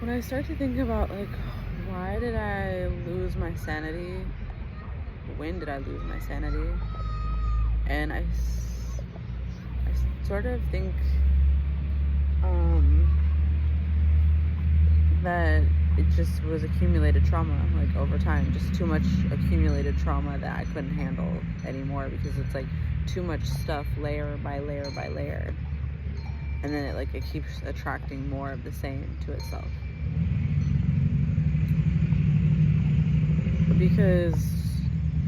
When I start to think about, like, why did I lose my sanity? When did I lose my sanity? And I sort of think um, that it just was accumulated trauma, like over time, just too much accumulated trauma that I couldn't handle anymore because it's like too much stuff, layer by layer by layer, and then it keeps attracting more of the same to itself. Because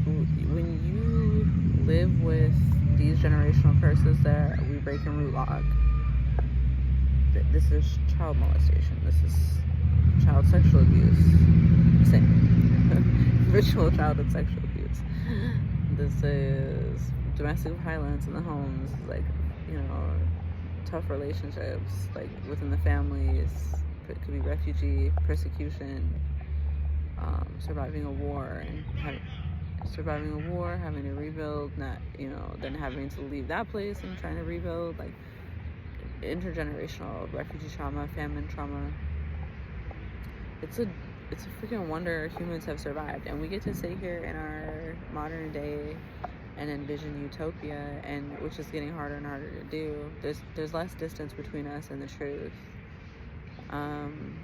when you live with these generational curses that we break and root log, this is child molestation, this is child sexual abuse, same, ritual childhood sexual abuse, this is domestic violence in the homes, like, tough relationships, like within the families, it could be refugee, persecution, surviving a war and having to rebuild, then having to leave that place and trying to rebuild, like intergenerational refugee trauma, famine trauma. It's a freaking wonder humans have survived, and we get to sit here in our modern day and envision utopia, and which is getting harder and harder to do. There's less distance between us and the truth, and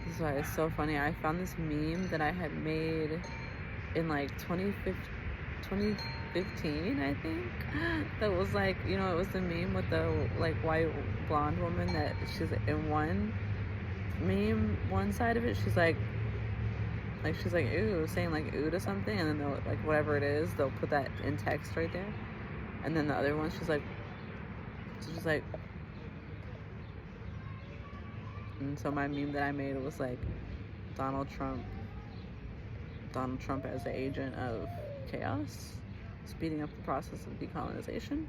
this is why it's so funny. I found this meme that I had made in like 2015, I think, that was like, it was the meme with the like white blonde woman that she's in one side of it, she's like ooh, saying like ooh to something, and then they'll, like, whatever it is, they'll put that in text right there, and then the other one, she's like, and so my meme that I made was like Donald Trump as the agent of chaos, speeding up the process of decolonization.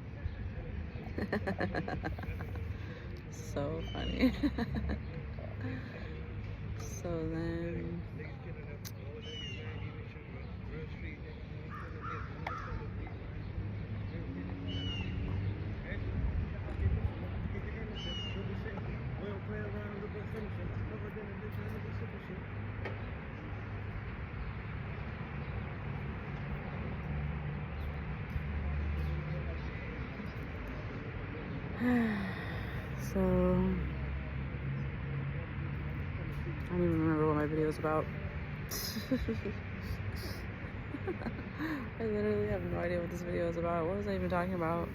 So funny. So then so I don't even remember what my video was about. I literally have no idea what this video is about. What was I even talking about?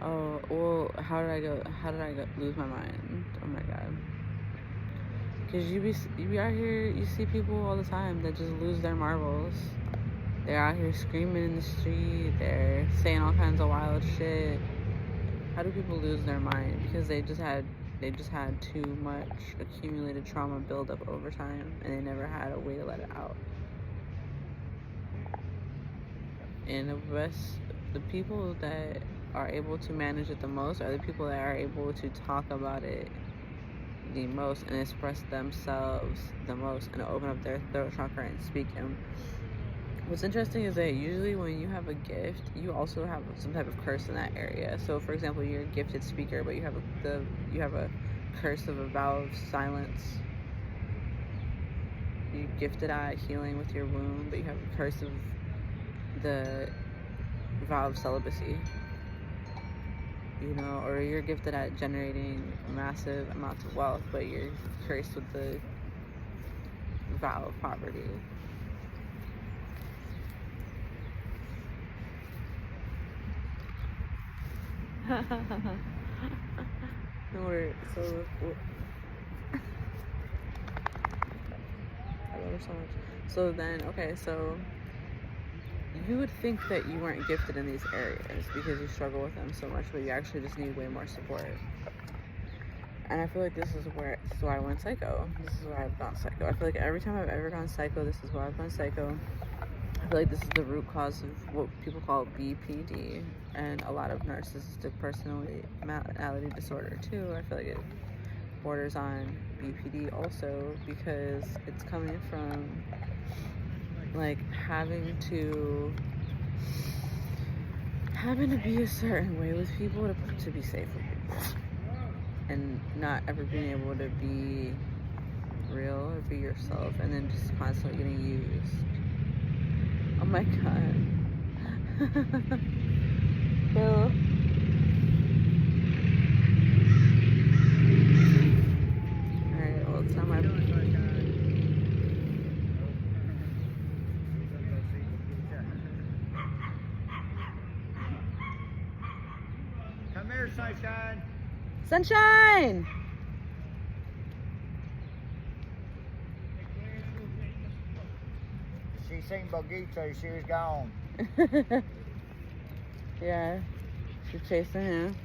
Oh, well, how did I lose my mind? Oh my god. Because you be out here, you see people all the time that just lose their marbles. They're out here screaming in the street, they're saying all kinds of wild shit. How do people lose their mind? Because they just had too much accumulated trauma build up over time, and they never had a way to let it out. And the people that are able to manage it the most are the people that are able to talk about it the most and express themselves the most and open up their throat chakra and speak. And what's interesting is that usually when you have a gift, you also have some type of curse in that area. So for example, you're a gifted speaker, but you have a curse of a vow of silence. You're gifted at healing with your womb, but you have a curse of the vow of celibacy. Or you're gifted at generating massive amounts of wealth, but you're cursed with the vow of poverty. I love her so much. So then, okay, so you would think that you weren't gifted in these areas because you struggle with them so much, but you actually just need way more support. And I feel like this is why I went psycho. This is why I've gone psycho. I feel like every time I've ever gone psycho, this is why I've gone psycho. I feel like this is the root cause of what people call BPD and a lot of narcissistic personality disorder too. I feel like it borders on BPD also, because it's coming from like having to be a certain way with people to be safe with people. and not ever being able to be real or be yourself, and then just constantly getting used. Oh my god. Bill. Alright, well, it's not my... Come here, Sunshine. Sunshine! She seen Bogito, she was gone. Yeah, she's chasing him.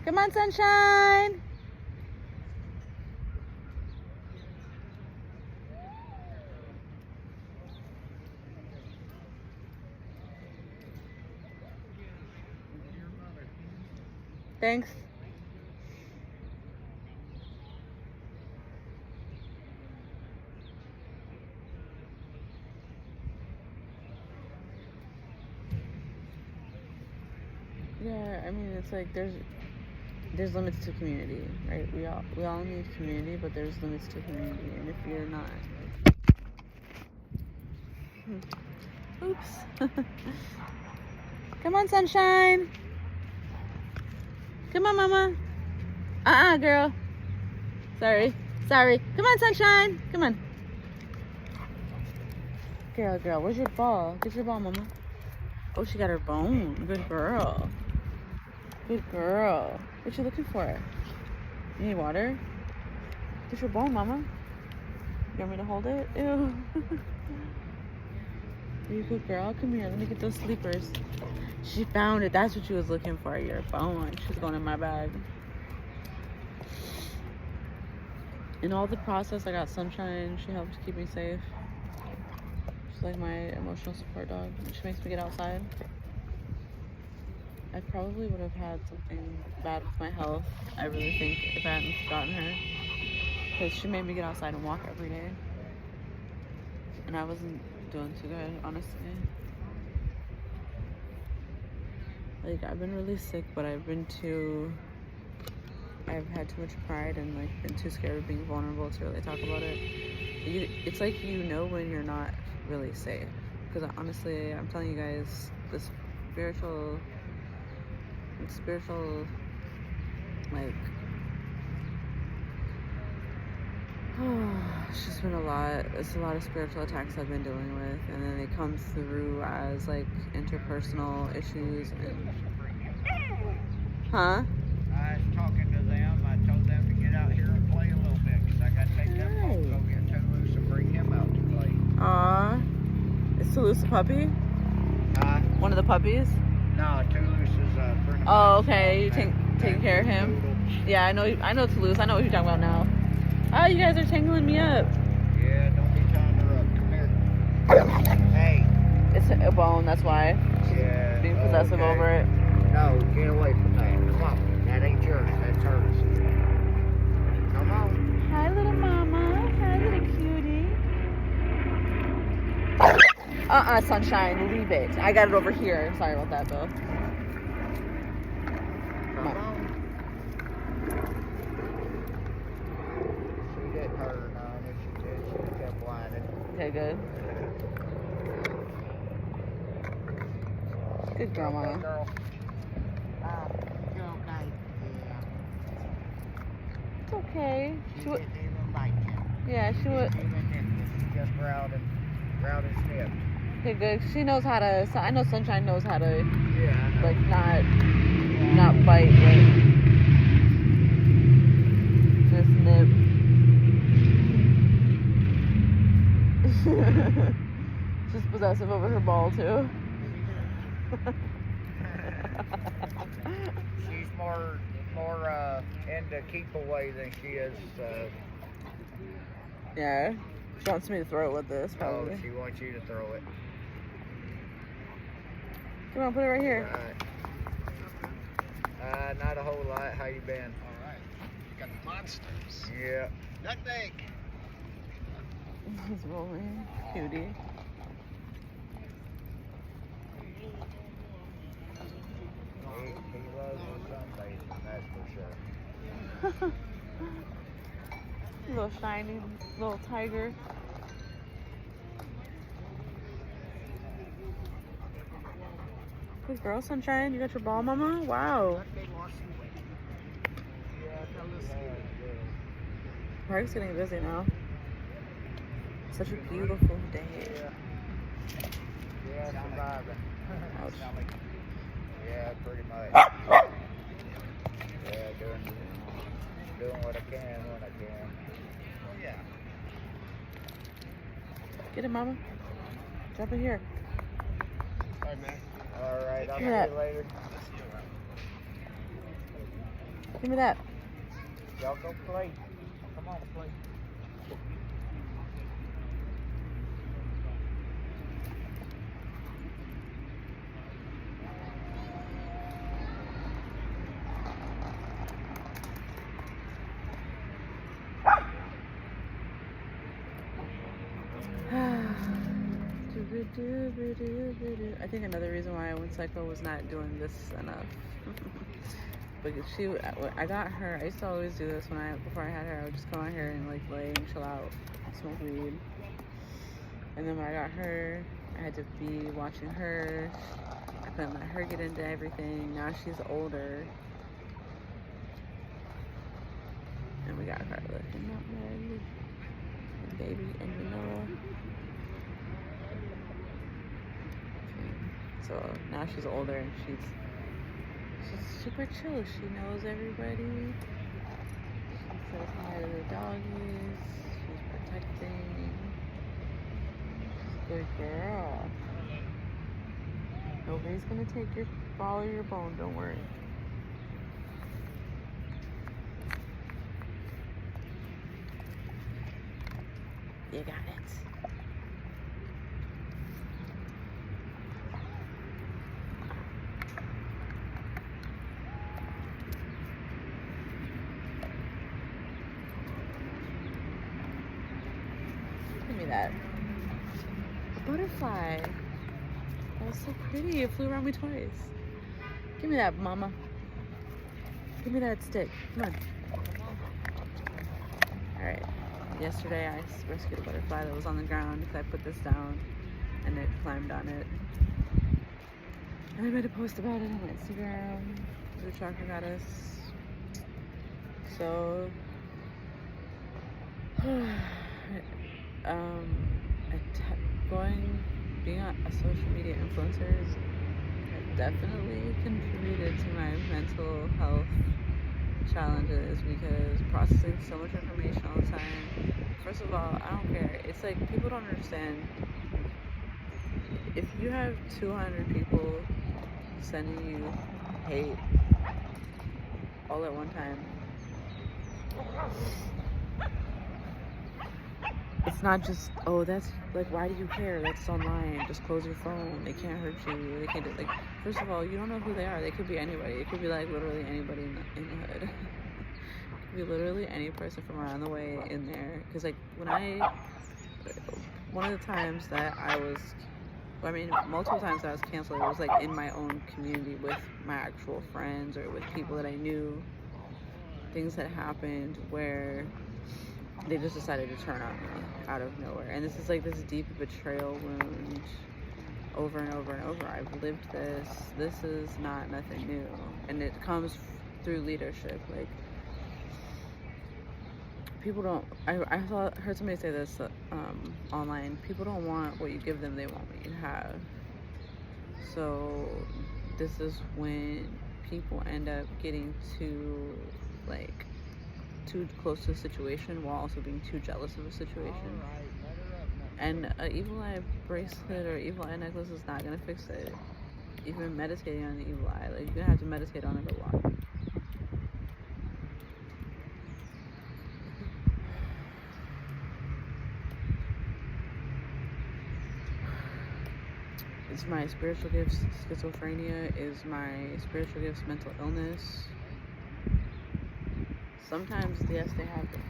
Come on, Sunshine! Thanks. Yeah, I mean, it's like there's limits to community, right? We all need community, but there's limits to community, and if you're not, oops. Come on, Sunshine. Come on, Mama. Girl. Sorry. Come on, Sunshine. Come on. Girl, where's your ball? Get your ball, Mama. Oh, she got her bone. Good girl. Good girl. What you looking for? You need water? Get your bone, Mama. You want me to hold it? Ew. Are you a good girl? Come here. Let me get those sleepers. She found it. That's what she was looking for. Your bone. She's going in my bag. In all the process, I got Sunshine. She helps keep me safe. She's like my emotional support dog. She makes me get outside. I probably would have had something bad with my health, I really think, if I hadn't gotten her. Because she made me get outside and walk every day. And I wasn't doing too good, honestly. Like, I've been really sick, but I've had too much pride and like been too scared of being vulnerable to really talk about it. It's like, you know, when you're not really safe. Because honestly, I'm telling you guys, this spiritual, like, it's just been a lot. It's a lot of spiritual attacks I've been dealing with, and then it comes through as like interpersonal issues and I was talking to them. I told them to get out here and play a little bit because I got to take them home, go get Toulouse and bring him out to play. Aw, is Toulouse a puppy? One of the puppies? No, Toulouse is a friend of mine. Oh, okay. You taking care of him? Yeah, I know Toulouse. I know what you're talking about now. Oh, you guys are tangling me up. Yeah, don't be tying her up. Come here. Hey. It's a bone, that's why. Yeah. Being possessive over it. No, get away from that. Come on. That ain't yours. That's hers. Come on. Hi, little mama. Hi, little cutie. Sunshine. Leave it. I got it over here. Sorry about that, Bill. Come on. She didn't hurt her none. If she did, she kept whining. Okay, good. Good girl, Mama. Good girl. You okay? Yeah. It's okay. She didn't even bite you. Yeah, she would. She just growled and sniffed. Okay, good. She knows how to. So I know Sunshine knows how to, Yeah. like, not bite, but just nip. She's possessive over her ball too. She's more into keep away than she is. Yeah, she wants me to throw it with this probably. Oh, she wants you to throw it. Come on, put it right here. Right. Not a whole lot. How you been? All right. You got the monsters. Yeah. Nutmeg. He's rolling. Cutie. He loves the sunbathing, that's for sure. Little shiny little tiger. Good girl, Sunshine. You got your ball, Mama? Wow. Nutmeg lost some weight. Yeah, got a little skinny. Park's getting busy now. Such a beautiful day. Yeah, surviving. Ouch. Yeah, pretty much. Yeah, doing what I can when I can. Oh, yeah. Get it, Mama. Drop it here. All right, man. All right, I'll see Yeah. you later. Let's see you around. Give me that. Y'all go play. Come on, play. I think another reason why I went psycho was not doing this enough. Because I got her. I used to always do this before I had her. I would just come out here and like lay and chill out, smoke weed. And then when I got her, I had to be watching her. I couldn't let her get into everything. Now she's older, and we got Carla and Nutmeg, and Baby and Vanilla. So now she's older and she's super chill. She knows everybody. She says hi to the doggies. She's protecting. She's a good girl. Nobody's gonna take your ball or your bone, don't worry. You got it. Give me that. A butterfly. That was so pretty. It flew around me twice. Give me that, Mama. Give me that stick. Come on. Alright. Yesterday I rescued a butterfly that was on the ground because I put this down and it climbed on it. And I made a post about it on Instagram. The Chakra Goddess. So being a social media influencer has definitely contributed to my mental health challenges because processing so much information all the time. First of all, I don't care. It's like people don't understand. If you have 200 people sending you hate all at one time, it's not just, oh, that's like, why do you care? That's online. Just close your phone. They can't hurt you. They can't do, like, first of all, you don't know who they are. They could be anybody. It could be like literally anybody in the hood. It could be literally any person from around the way in there. Because like one of the times that multiple times that I was canceled, it was like in my own community with my actual friends or with people that I knew. Things that happened where they just decided to turn on me out of nowhere. And this is like this deep betrayal wound over and over and over. I've lived this. This is not nothing new. And it comes through leadership. Like, people don't, I heard somebody say this online. People don't want what you give them, they want what you have. So this is when people end up getting too close to a situation while also being too jealous of a situation. And an evil eye bracelet or evil eye necklace is not gonna fix it. Even meditating on the evil eye, like, you're gonna have to meditate on it a lot. It's my spiritual gifts. Schizophrenia is my spiritual gifts. Mental illness. Sometimes, yes, they happen.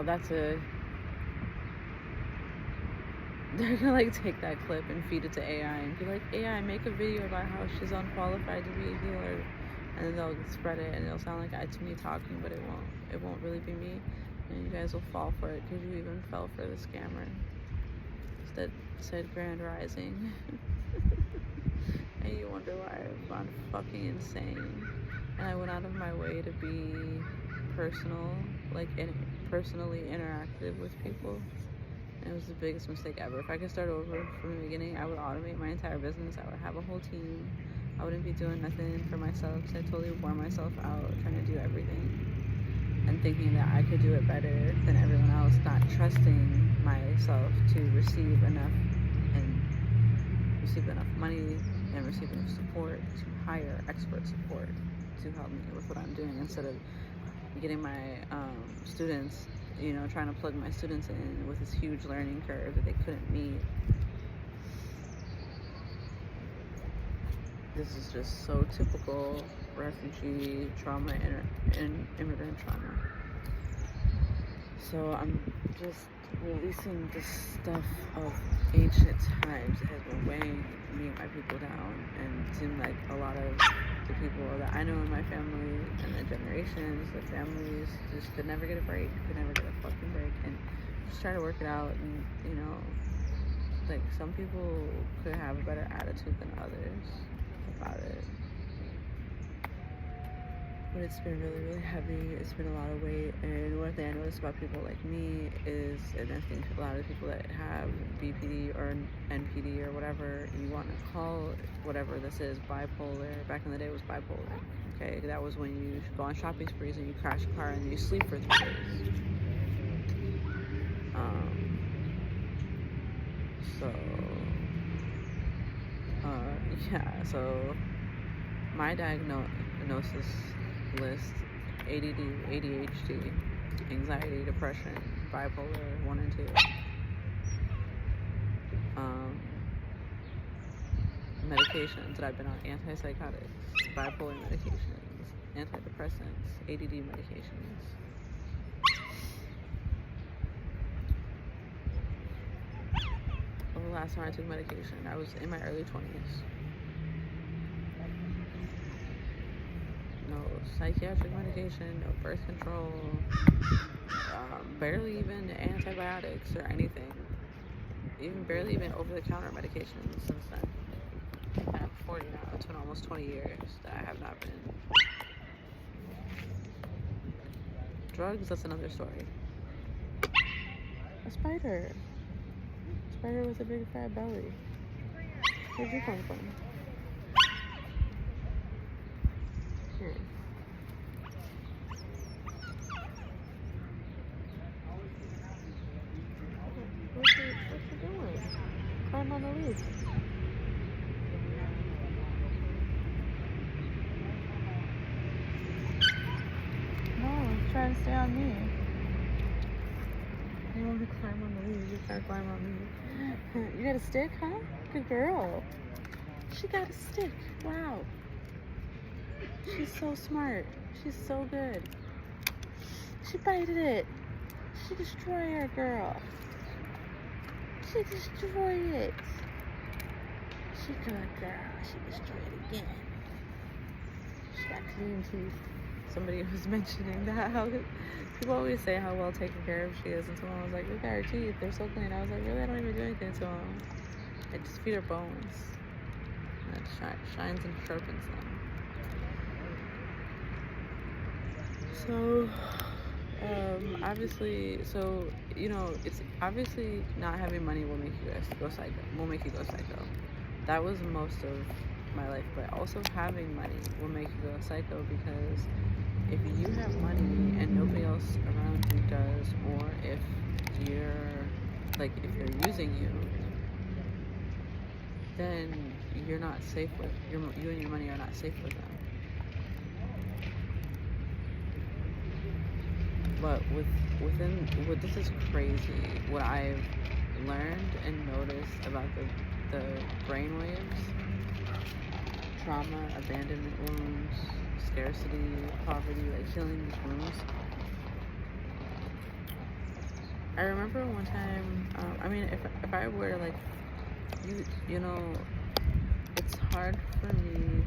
That's a. They're gonna like take that clip and feed it to AI and be like, AI, make a video about how she's unqualified to be a healer, and then they'll spread it and it'll sound like it's me talking, but it won't really be me, and you guys will fall for it because you even fell for the scammer that said Grand Rising. And you wonder why I've gone fucking insane, and I went out of my way to be personal, like personally interactive with people. And it was the biggest mistake ever. If I could start over from the beginning, I would automate my entire business. I would have a whole team. I wouldn't be doing nothing for myself because I totally wore myself out trying to do everything and thinking that I could do it better than everyone else, not trusting myself to receive enough money and receive enough support to hire expert support to help me with what I'm doing, instead of getting my students, trying to plug my students in with this huge learning curve that they couldn't meet. This is just so typical refugee trauma and immigrant trauma. So I'm just releasing the stuff of ancient times that has been weighing me and my people down, and it seemed like a lot of the people that I know in my family and the generations, the families just could never get a break, could never get a fucking break, and just try to work it out. And like some people could have a better attitude than others about it, but it's been really, really heavy. It's been a lot of weight. And one thing I noticed about people like me is, and I think a lot of people that have BPD or NPD or whatever you want to call whatever this is, bipolar. Back in the day it was bipolar. Okay, that was when you go on shopping sprees and you crash a car and you sleep for 3 days. So my diagnosis list: ADD, ADHD, anxiety, depression, bipolar 1 and 2. Medications that I've been on: antipsychotics, bipolar medications, antidepressants, ADD medications. The last time I took medication, I was in my early 20s. No psychiatric medication, no birth control, barely even antibiotics or anything. Even barely even over-the-counter medications since then. I'm 40 now. It's been almost 20 years that I have not been. Drugs, that's another story. A spider. Spider with a big fat belly. Where'd you come from? Here. What you doing? Climb on the leaf. No, he's trying to stay on me. You want to climb on the leaf? You try to climb on me. You got a stick, huh? Good girl. She got a stick. Wow. She's so smart. She's so good. She bited it. She destroyed her, girl. She destroyed it. She good, girl. She destroyed it again. She got clean teeth. Somebody was mentioning that, how people always say how well taken care of she is, and someone was like, look at her teeth, they're so clean. I was like, really? I don't even do anything to them. I just feed her bones. And it shines and sharpens them. So, obviously, it's obviously not having money will make you go psycho. That was most of my life, but also having money will make you go psycho, because if you have money and nobody else around you does, or if you're using you, then you're not safe with you and your money are not safe with them. But with this is crazy, what I've learned and noticed about the brain waves, trauma, abandonment wounds, scarcity, poverty, like healing these wounds. I remember one time, I mean, if I were to, like, you know, it's hard for me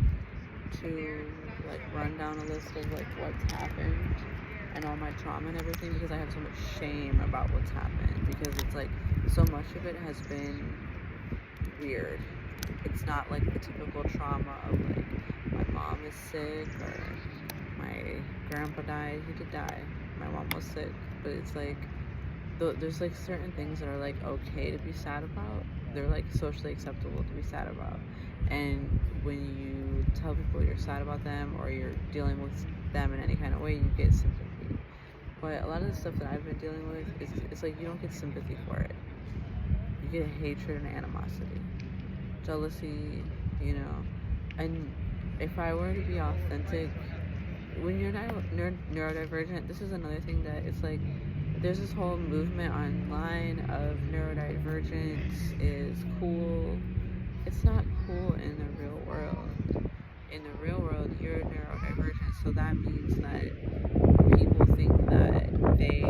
to, like, run down a list of, like, what's happened and all my trauma and everything, because I have so much shame about what's happened, because it's, like, so much of it has been weird. It's not, like, the typical trauma of, like, my mom is sick, or my grandpa died. He did die. My mom was sick. But it's, like, there's, like, certain things that are, like, okay to be sad about. They're, like, socially acceptable to be sad about. And when you tell people you're sad about them, or you're dealing with them in any kind of way, you get sympathy. But a lot of the stuff that I've been dealing with, it's like you don't get sympathy for it. You get hatred and animosity, jealousy, you know. And if I were to be authentic, when you're neurodivergent, this is another thing that it's like, there's this whole movement online of neurodivergence is cool. It's not cool in the real world. In the real world, you're neurodivergent, so that means that people think that they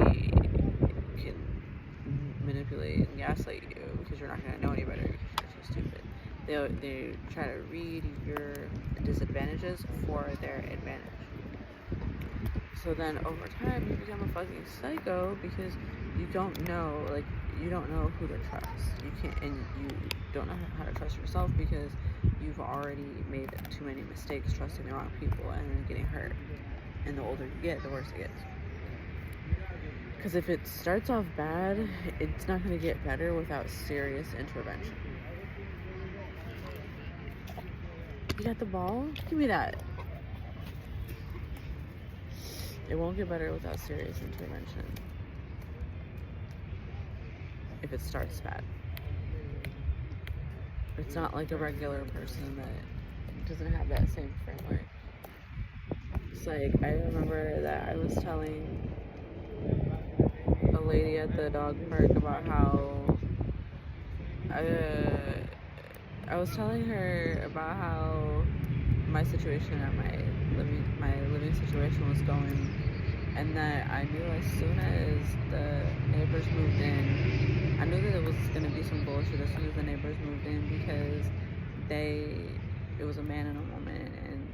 can manipulate and gaslight you because you're not going to know any better because you're too stupid. They try to read your disadvantages for their advantage. So then over time you become a fucking psycho because you don't know, like, you don't know who to trust. You can't, and you don't know how to trust yourself because you've already made too many mistakes trusting the wrong people and then getting hurt. And the older you get, the worse it gets. Because if it starts off bad, it's not going to get better without serious intervention. You got the ball? Give me that. It won't get better without serious intervention. If it starts bad. It's not like a regular person that doesn't have that same framework. It's like, I remember that I was telling a lady at the dog park about how I was telling her about how my situation at my living situation was going, and that I knew as soon as the neighbors moved in, I knew that it was going to be some bullshit as soon as the neighbors moved in, because it was a man and a woman, and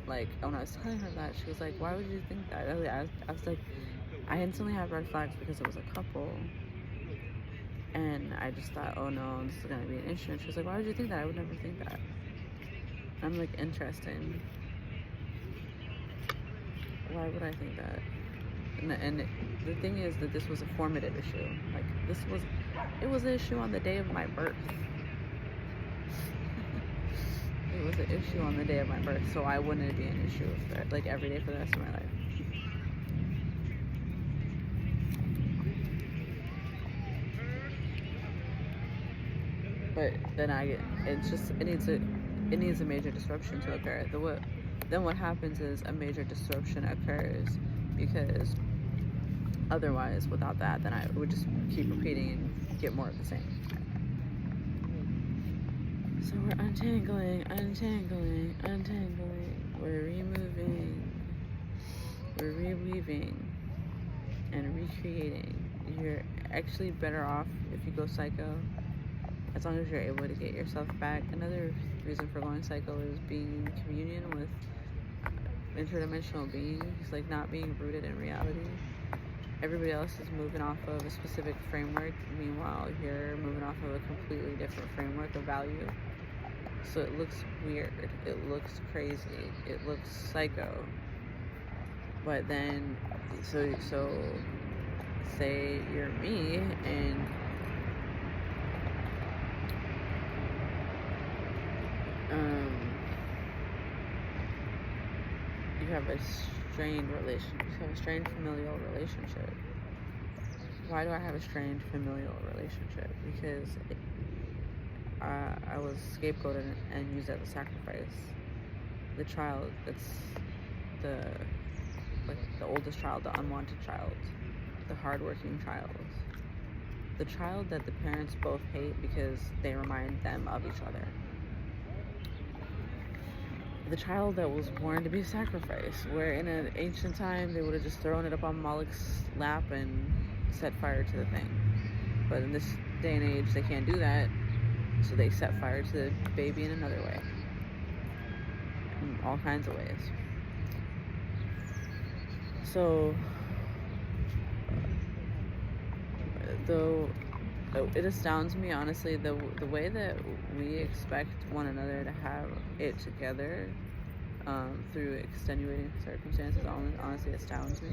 like, when I was telling her that, she was like, why would you think that? I was like, I instantly had red flags because it was a couple, and I just thought, oh no, this is going to be an issue. And she was like, why would you think that? I would never think that. I'm like, interesting. Why would I think that? And the thing is that this was a formative issue. Like, it was an issue on the day of my birth. It was an issue on the day of my birth, so I wouldn't be an issue with it, like, every day for the rest of my life. But then it needs a major disruption to occur. Then what happens is a major disruption occurs, because otherwise, without that, then I would just keep repeating and get more of the same. So we're untangling, we're removing, we're reweaving, and recreating. You're actually better off if you go psycho, as long as you're able to get yourself back. Another reason for going psycho is being in communion with interdimensional beings, like not being rooted in reality. Everybody else is moving off of a specific framework, meanwhile you're moving off of a completely different framework of value. So it looks weird, it looks crazy, it looks psycho. But then, so say you're me, and you have a strained relationship, you have a strained familial relationship. Why do I have a strained familial relationship? Because I was scapegoated and used as a sacrifice. The child, that's the oldest child, the unwanted child. the hardworking child. The child that the parents both hate because they remind them of each other. The child that was born to be sacrificed, where in an ancient time they would have just thrown it up on Moloch's lap and set fire to the thing. But in this day and age, they can't do that, so they set fire to the baby in another way. In all kinds of ways. So, though it astounds me, honestly, the way that we expect one another to have it together through extenuating circumstances honestly astounds me.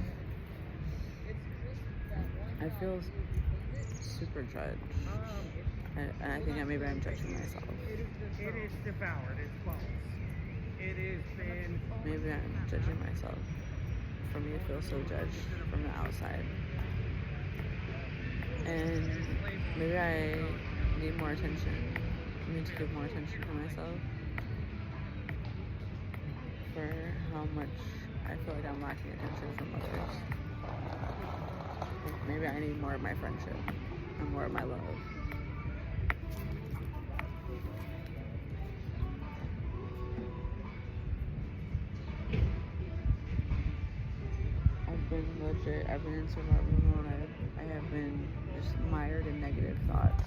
I feel super judged, and I think maybe I'm judging myself. It is devoured. It's false. It has been. Maybe I'm judging myself. For me to feel so judged from the outside. And maybe I need more attention. I need to give more attention to myself for how much I feel like I'm lacking attention from others. Maybe I need more of my friendship and more of my love. I've been in survival mode. I have been just mired in negative thoughts.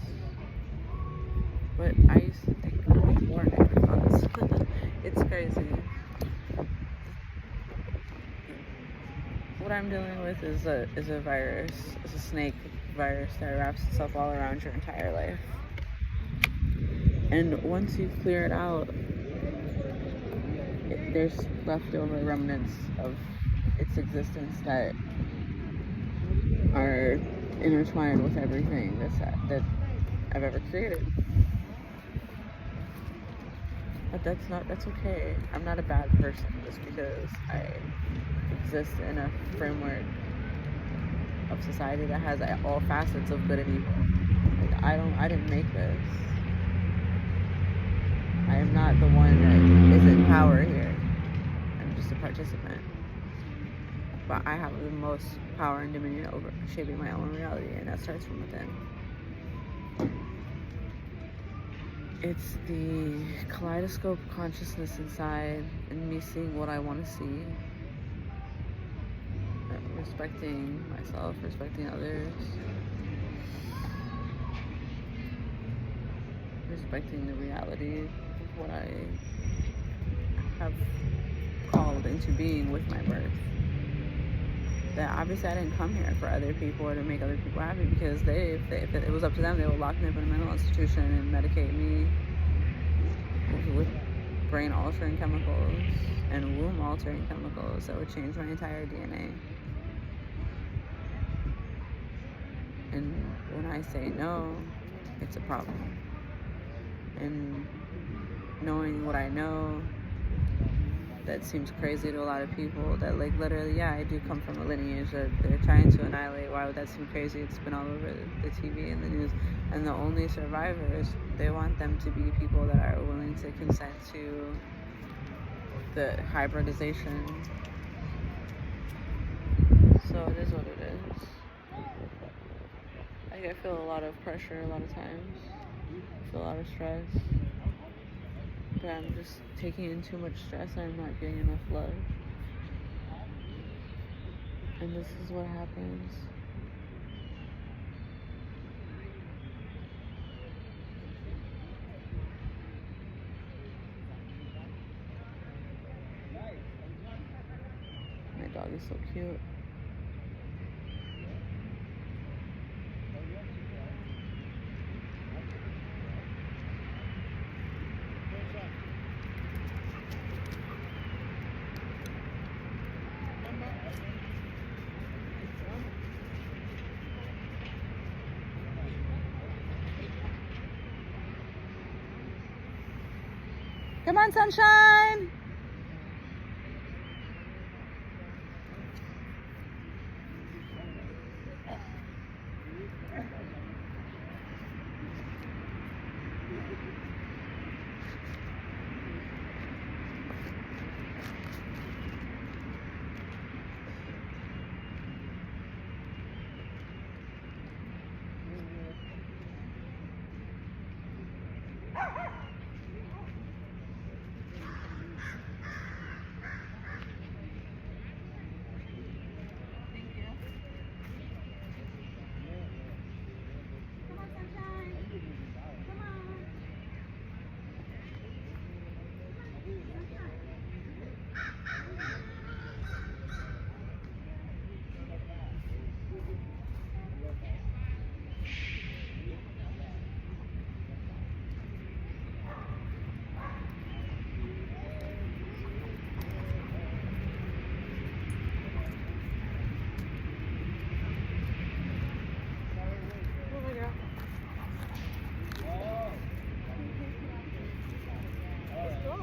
But I used to think more negative thoughts. It's crazy. What I'm dealing with is a virus. It's a snake virus that wraps itself all around your entire life. And once you clear it out, there's leftover remnants of its existence that are intertwined with everything that I've ever created. But that's okay. I'm not a bad person just because I exist in a framework of society that has all facets of good and evil. Like I didn't make this. I am not the one that is in power here. I'm just a participant. But I have the most power and dominion over shaping my own reality, and that starts from within. It's the kaleidoscope consciousness inside and me seeing what I want to see. Respecting myself, respecting others. Respecting the reality of what I have called into being with my birth. That obviously I didn't come here for other people or to make other people happy, because if it was up to them, they would lock me up in a mental institution and medicate me with brain altering chemicals and womb altering chemicals that would change my entire DNA. And when I say no, it's a problem. And knowing what I know, that seems crazy to a lot of people, that like literally, yeah, I do come from a lineage that they're trying to annihilate. Why would that seem crazy? It's been all over the TV and the news. And the only survivors, they want them to be people that are willing to consent to the hybridization. So it is what it is. I feel a lot of pressure a lot of times. I feel a lot of stress. But I'm just taking in too much stress and I'm not getting enough love. And this is what happens. My dog is so cute. Come on, sunshine!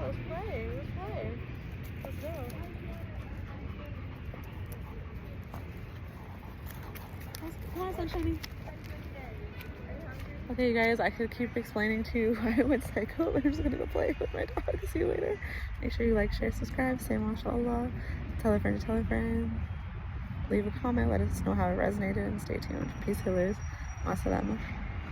Let's play. Let's go. Come on, sunshiny. Okay, you guys, I could keep explaining to you why I went psycho, but I'm just gonna go play with my dog. See you later. Make sure you like, share, subscribe, say mashallah, tell a friend to tell a friend, leave a comment, let us know how it resonated, and stay tuned. Peace, healers. Assalamu.